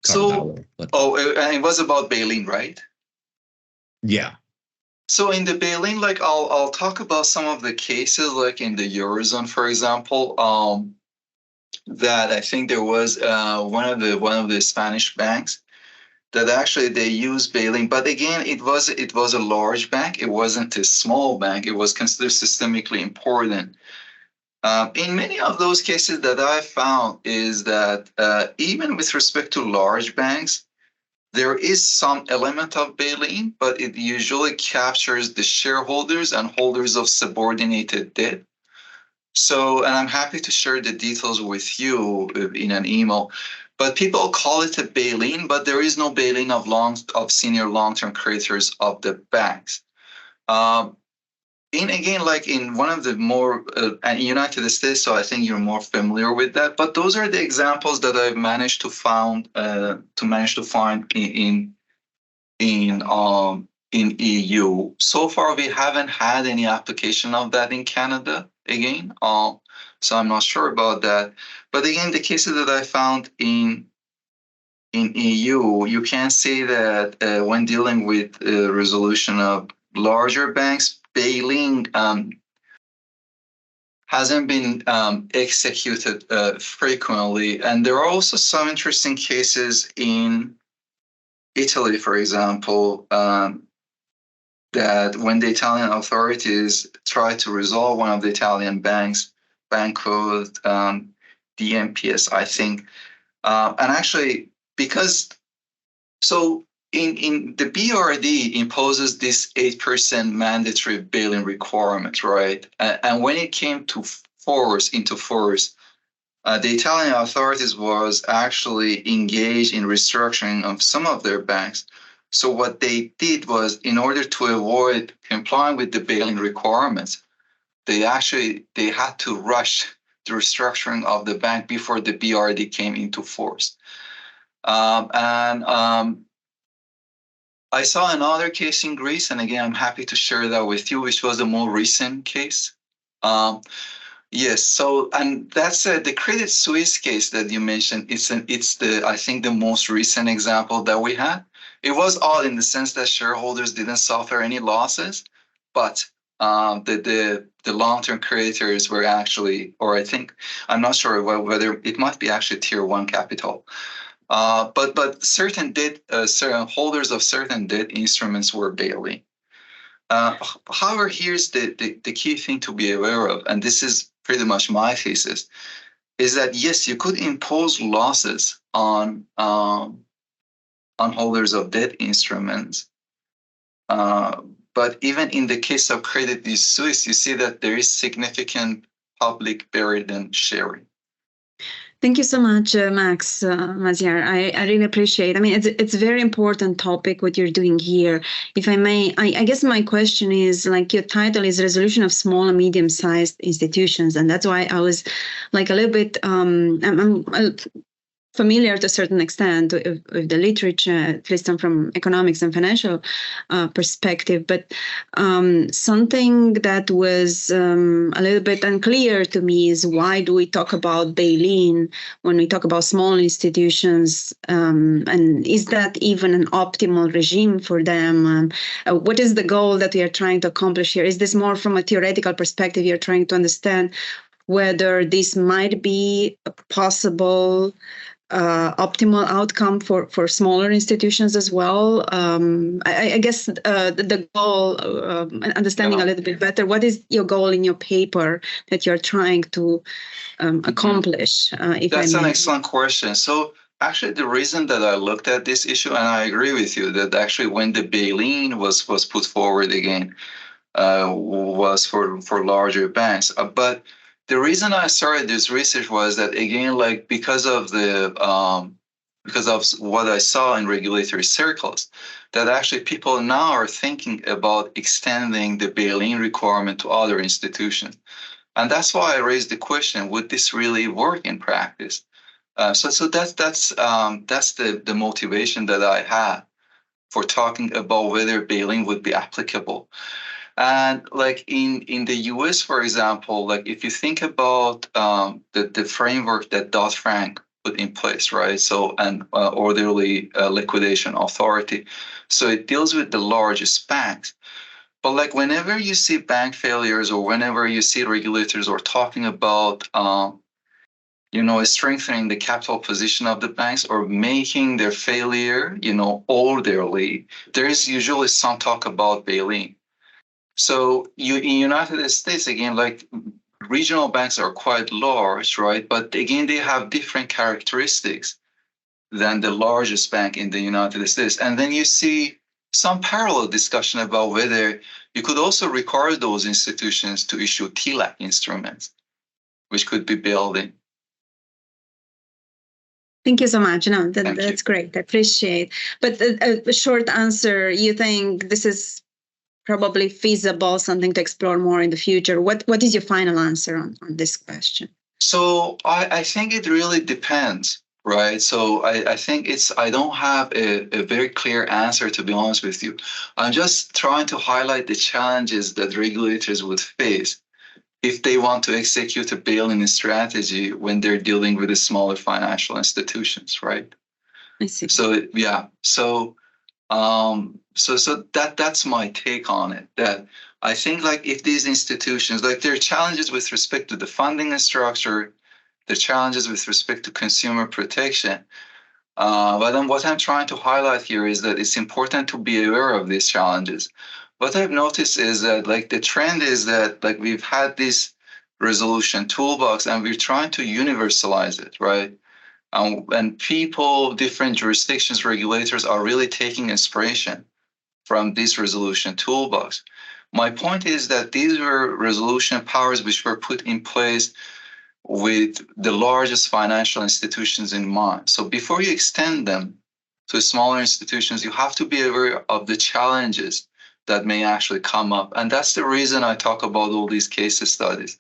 covered that a little, and it was about bail-in, right? Yeah. So in the bail-in, like I'll talk about some of the cases, like in the Eurozone, for example, that I think there was one of the Spanish banks that actually they used bail-in, but again, it was a large bank. It wasn't a small bank. It was considered systemically important. In many of those cases that I found is that even with respect to large banks, there is some element of bail-in, but it usually captures the shareholders and holders of subordinated debt. So, and I'm happy to share the details with you in an email, but people call it a bail-in, but there is no bail-in of senior long-term creditors of the banks. Like in one of the more United States, so I think you're more familiar with that. But those are the examples that I've managed to find in EU. So far, we haven't had any application of that in Canada. Again, so I'm not sure about that. But again, the cases that I found in EU, you can see that when dealing with resolution of larger banks, bail-in hasn't been executed frequently. And there are also some interesting cases in Italy, for example, that when the Italian authorities tried to resolve one of the Italian banks, Banco DMPS, I think, and actually in the BRD imposes this 8% mandatory bail-in requirement, right? And when it came into force, the Italian authorities was actually engaged in restructuring of some of their banks. So what they did was, in order to avoid complying with the bail-in requirements, they had to rush the restructuring of the bank before the BRD came into force. I saw another case in Greece, and again, I'm happy to share that with you, which was a more recent case. Yes, so, and that's the Credit Suisse case that you mentioned. It's I think the most recent example that we had. It was odd in the sense that shareholders didn't suffer any losses, but the long-term creditors were actually, or I think, I'm not sure whether it might be actually Tier 1 capital. But certain holders of certain debt instruments were bailing. However, here's the key thing to be aware of, and this is pretty much my thesis, is that yes, you could impose losses on holders of debt instruments, but even in the case of Credit Suisse, you see that there is significant public burden sharing. Thank you so much, Max, Maziar. I really appreciate it. I mean, it's a very important topic, what you're doing here. If I may, I guess my question is, like, your title is Resolution of Small and Medium-Sized Institutions. And that's why I was like a little bit, I'm familiar to a certain extent with the literature, at least from economics and financial perspective. But something that was a little bit unclear to me is, why do we talk about bail-in when we talk about small institutions? And is that even an optimal regime for them? What is the goal that we are trying to accomplish here? Is this more from a theoretical perspective? You're trying to understand whether this might be a possible optimal outcome for smaller institutions as well. I guess the goal, understanding a little bit better, what is your goal in your paper that you're trying to accomplish? That's an excellent question. So actually, the reason that I looked at this issue, and I agree with you, that actually when the bail-in was put forward again, was for larger banks. But the reason I started this research was that, again, like because of what I saw in regulatory circles, that actually people now are thinking about extending the bail-in requirement to other institutions. And that's why I raised the question, would this really work in practice? So that's the motivation that I had for talking about whether bail-in would be applicable. And like in the US, for example, like if you think about the framework that Dodd-Frank put in place, right? So an orderly liquidation authority. So it deals with the largest banks. But like whenever you see bank failures or whenever you see regulators or talking about strengthening the capital position of the banks or making their failure, orderly, there is usually some talk about bail-in. So in United States, again, like regional banks are quite large, right? But again, they have different characteristics than the largest bank in the United States. And then you see some parallel discussion about whether you could also require those institutions to issue TLAC instruments, which could be bailed in. Thank you so much. No, that's great. I appreciate. But a short answer, you think this is probably feasible, something to explore more in the future? What is your final answer on this question? So I think it really depends, right? So I think I don't have a very clear answer, to be honest with you. I'm just trying to highlight the challenges that regulators would face if they want to execute a bail-in strategy when they're dealing with the smaller financial institutions, right? I see. So yeah, so that's my take on it. That I think like if these institutions, like there are challenges with respect to the funding structure, the challenges with respect to consumer protection. But then what I'm trying to highlight here is that it's important to be aware of these challenges. What I've noticed is that like the trend is that like we've had this resolution toolbox and we're trying to universalize it, right? And people, different jurisdictions, regulators are really taking inspiration from this resolution toolbox. My point is that these were resolution powers which were put in place with the largest financial institutions in mind. So before you extend them to smaller institutions, you have to be aware of the challenges that may actually come up. And that's the reason I talk about all these case studies,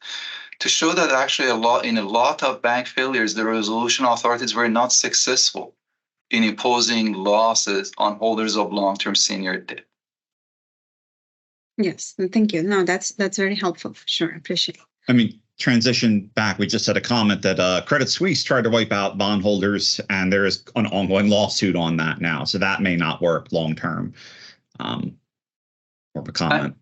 to show that actually in a lot of bank failures, the resolution authorities were not successful in imposing losses on holders of long-term senior debt. Yes, thank you. No, that's very helpful for sure. I appreciate it. I mean, transition back, we just had a comment that Credit Suisse tried to wipe out bondholders, and there is an ongoing lawsuit on that now. So that may not work long term. More of a comment.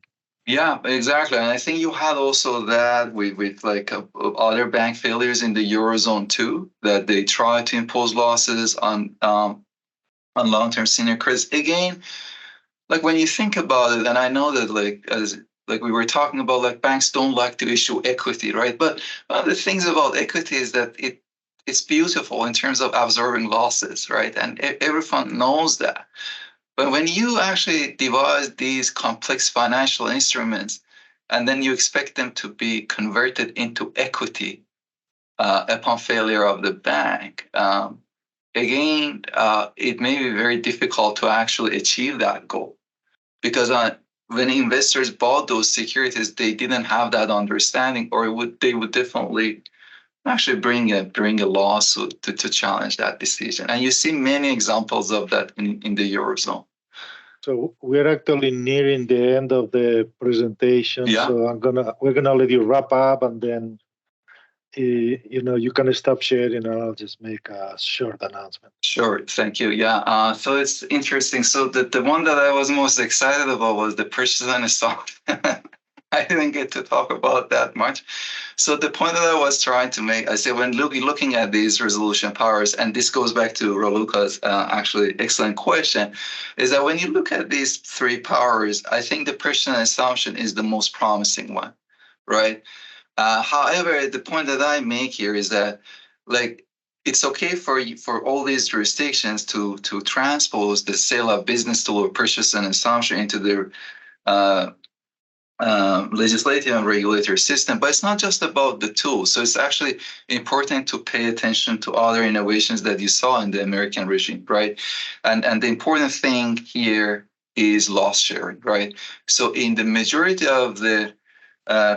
Yeah, exactly. And I think you had also that with like other bank failures in the Eurozone too, that they try to impose losses on long-term senior credits. Again, like when you think about it, and I know that like we were talking about, like banks don't like to issue equity, right? But one of the things about equity is that it's beautiful in terms of absorbing losses, right? And everyone knows that. But when you actually devise these complex financial instruments and then you expect them to be converted into equity upon failure of the bank, again, it may be very difficult to actually achieve that goal. Because when investors bought those securities, they didn't have that understanding, or they would definitely actually bring a lawsuit to challenge that decision. And you see many examples of that in the Eurozone. So we're actually nearing the end of the presentation. Yeah. So we're gonna let you wrap up, and then you can stop sharing, and I'll just make a short announcement. Sure, thank you. Yeah, so it's interesting. So the one that I was most excited about was the purchase and stock. I didn't get to talk about that much. So the point that I was trying to make, I say when looking at these resolution powers, and this goes back to Raluca's actually excellent question, is that when you look at these three powers, I think the personal assumption is the most promising one, right? However, the point that I make here is that, like, it's okay for all these jurisdictions to transpose the sale of business tool or purchase and assumption into their uh, legislative and regulatory system, but it's not just about the tools. So it's actually important to pay attention to other innovations that you saw in the American regime, right? And the important thing here is loss sharing, right? So in the majority of the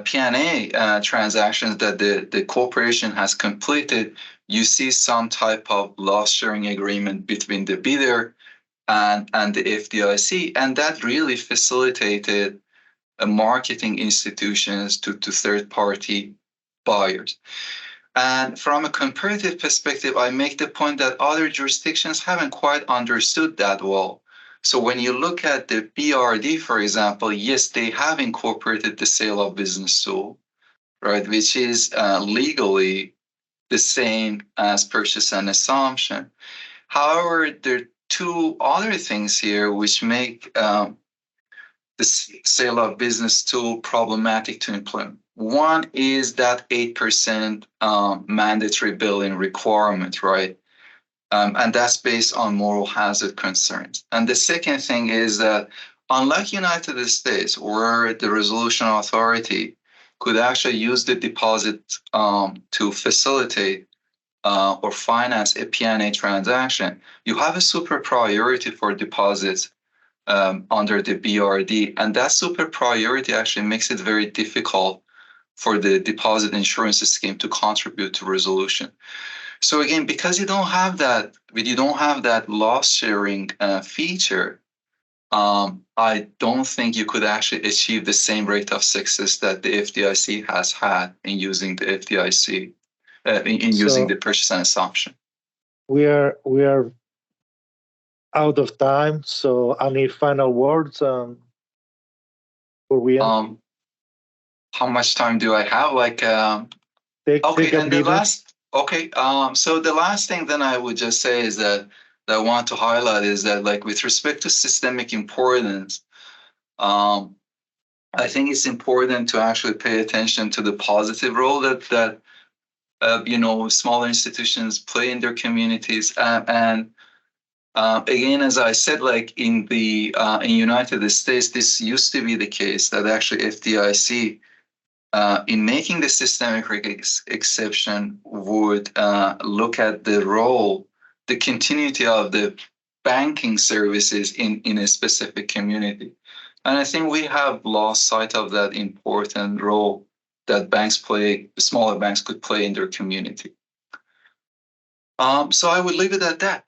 P&A transactions that the corporation has completed, you see some type of loss sharing agreement between the bidder and the FDIC, and that really facilitated marketing institutions to third-party buyers. And from a comparative perspective, I make the point that other jurisdictions haven't quite understood that well. So when you look at the BRD, for example, yes, they have incorporated the sale of business tool, right, which is legally the same as purchase and assumption. However, there are two other things here which make the sale of business tool problematic to implement. One is that 8% mandatory billing requirement, right? And that's based on moral hazard concerns. And the second thing is that unlike United States, where the resolution authority could actually use the deposit to facilitate or finance a P&A transaction, you have a super priority for deposits under the BRD. And that super priority actually makes it very difficult for the deposit insurance scheme to contribute to resolution. So again, because you don't have that loss sharing feature, I don't think you could actually achieve the same rate of success that the FDIC has had in using the FDIC in using the purchase and assumption. We are out of time. So any final words before we end? How much time do I have? Like, okay, and the last. Okay, so the last thing then I would just say is that I want to highlight is that, like, with respect to systemic importance, I think it's important to actually pay attention to the positive role that smaller institutions play in their communities. And again, as I said, like in United States, this used to be the case that actually FDIC, in making the systemic risk exception, would look at the role, the continuity of the banking services in a specific community. And I think we have lost sight of that important role that smaller banks could play in their community. So I would leave it at that.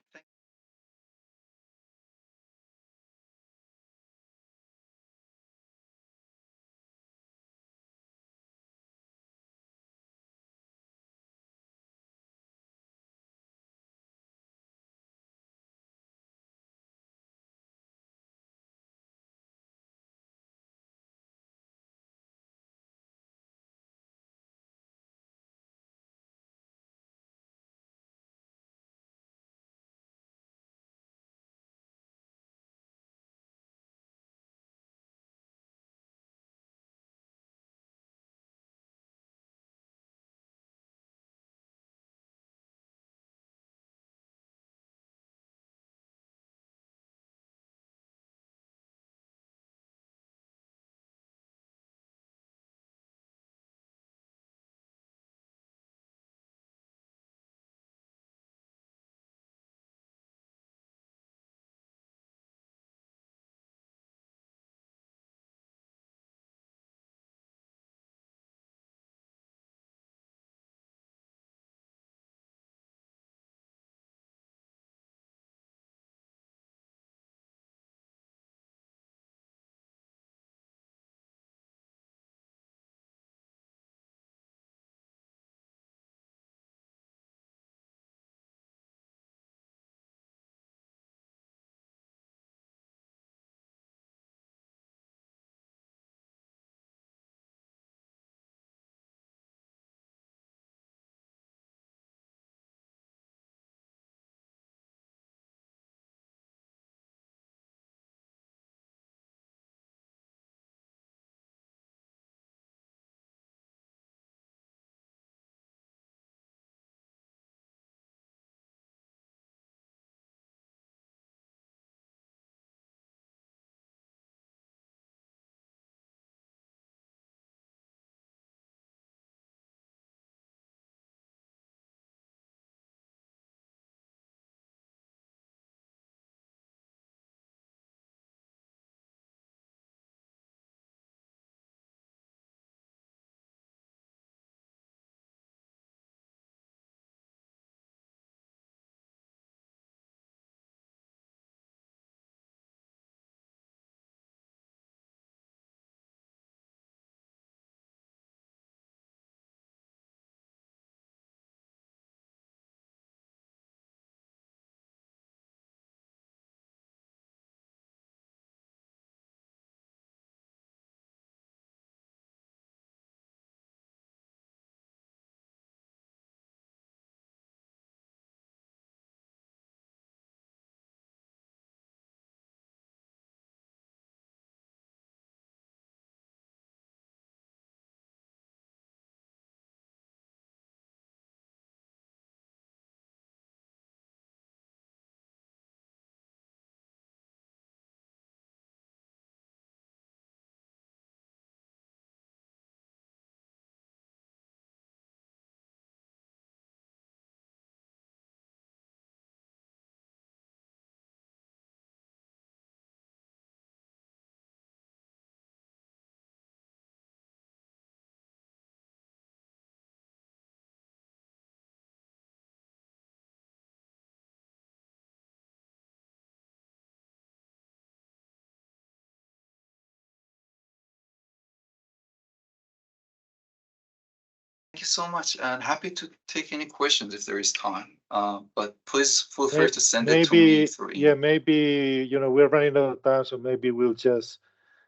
you so much, and happy to take any questions if there is time. But please feel free to send it to me through email. Yeah, maybe, we're running out of time, so maybe we'll just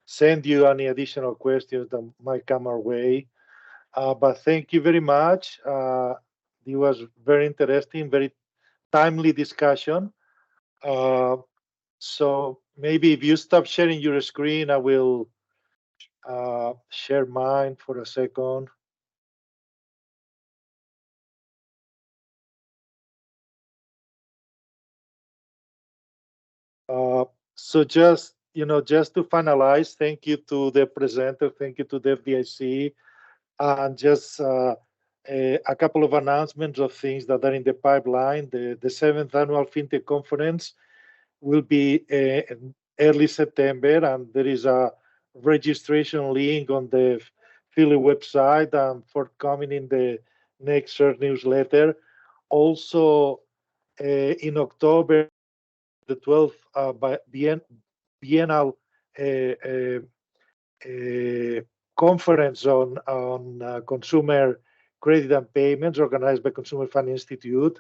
send you any additional questions that might come our way. But thank you very much. It was very interesting, very timely discussion. So maybe if you stop sharing your screen, I will share mine for a second. So just to finalize, thank you to the presenter, thank you to the FDIC, and just a couple of announcements of things that are in the pipeline. The 7th annual FinTech conference will be in early September, and there is a registration link on the Philly website and forthcoming in the next newsletter. Also, in October, the 12th biennial conference on consumer credit and payments organized by Consumer Finance Institute.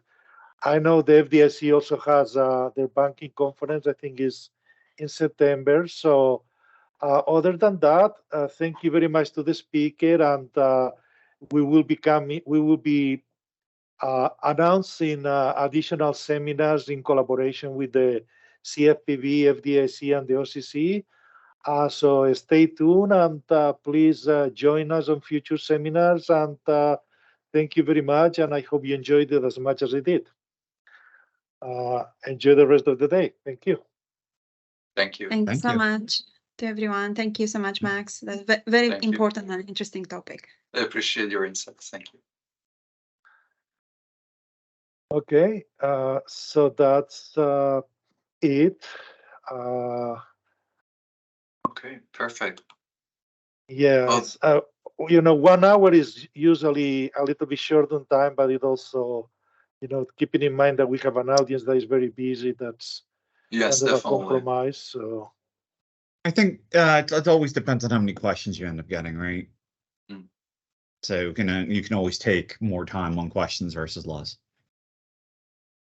I know the FDIC also has their banking conference, I think is in September. So other than that, thank you very much to the speaker, and we will be announcing additional seminars in collaboration with the CFPB, FDIC, and the OCC. So stay tuned, and please join us on future seminars. And thank you very much, and I hope you enjoyed it as much as I did. Enjoy the rest of the day. Thank you. Thank you. Thanks so much to everyone. Thank you so much, Max. That's very important and interesting topic. I appreciate your insights. Thank you. Okay, so that's it. Okay, perfect. Yes, 1 hour is usually a little bit short on time, but it also, keeping in mind that we have an audience that is very busy, that's yes, kind of definitely. a compromise. So I think it always depends on how many questions you end up getting, right? So you can always take more time on questions versus less.